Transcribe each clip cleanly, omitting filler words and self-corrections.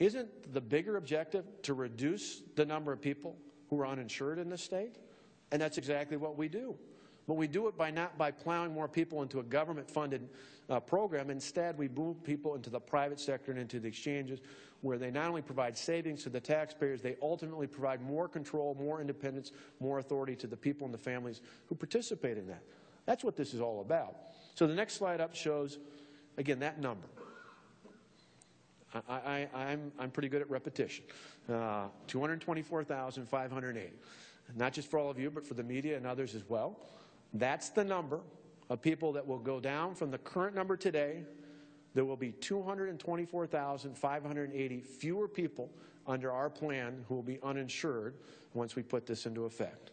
Isn't the bigger objective to reduce the number of people who are uninsured in this state? And that's exactly what we do. But we do it by not by plowing more people into a government-funded program. Instead, we move people into the private sector and into the exchanges, where they not only provide savings to the taxpayers, they ultimately provide more control, more independence, more authority to the people and the families who participate in that. That's what this is all about. So the next slide up shows, again, that number. I'm pretty good at repetition. 224,508. Not just for all of you, but for the media and others as well. That's the number of people that will go down from the current number today. There will be 224,580 fewer people under our plan who will be uninsured once we put this into effect.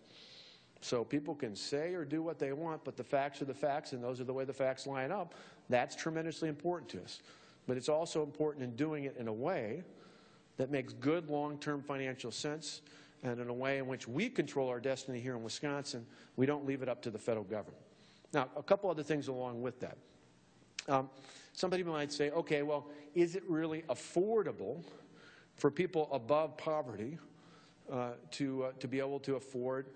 So people can say or do what they want, but the facts are the facts, and those are the way the facts line up. That's tremendously important to us. But it's also important in doing it in a way that makes good long-term financial sense, and in a way in which we control our destiny here in Wisconsin. We don't leave it up to the federal government. Now, a couple other things along with that. Some people might say, okay, well, is it really affordable for people above poverty to be able to afford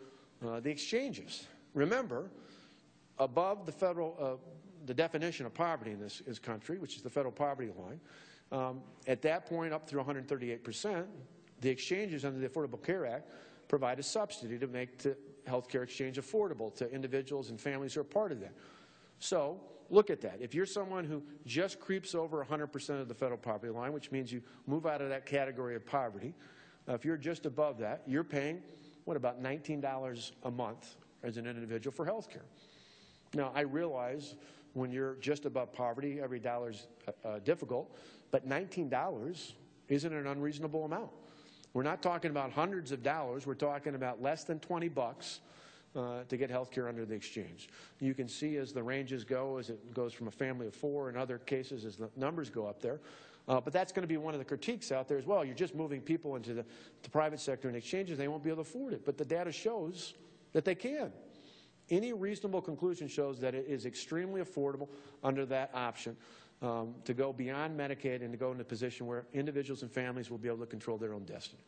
the exchanges? Remember, above the federal, the definition of poverty in this country, which is the federal poverty line, at that point up through 138%, the exchanges under the Affordable Care Act provide a subsidy to make the health care exchange affordable to individuals and families who are part of that. So look at that. If you're someone who just creeps over 100% of the federal poverty line, which means you move out of that category of poverty, if you're just above that, you're paying, what, about $19 a month as an individual for health care. Now, I realize when you're just above poverty, every dollar's difficult, but $19 isn't an unreasonable amount. We're not talking about hundreds of dollars. We're talking about less than 20 bucks to get health care under the exchange. You can see as the ranges go, as it goes from a family of 4, in other cases as the numbers go up there. But that's going to be one of the critiques out there as well. You're just moving people into the private sector and exchanges. They won't be able to afford it. But the data shows that they can. Any reasonable conclusion shows that it is extremely affordable under that option to go beyond Medicaid and to go in a position where individuals and families will be able to control their own destiny.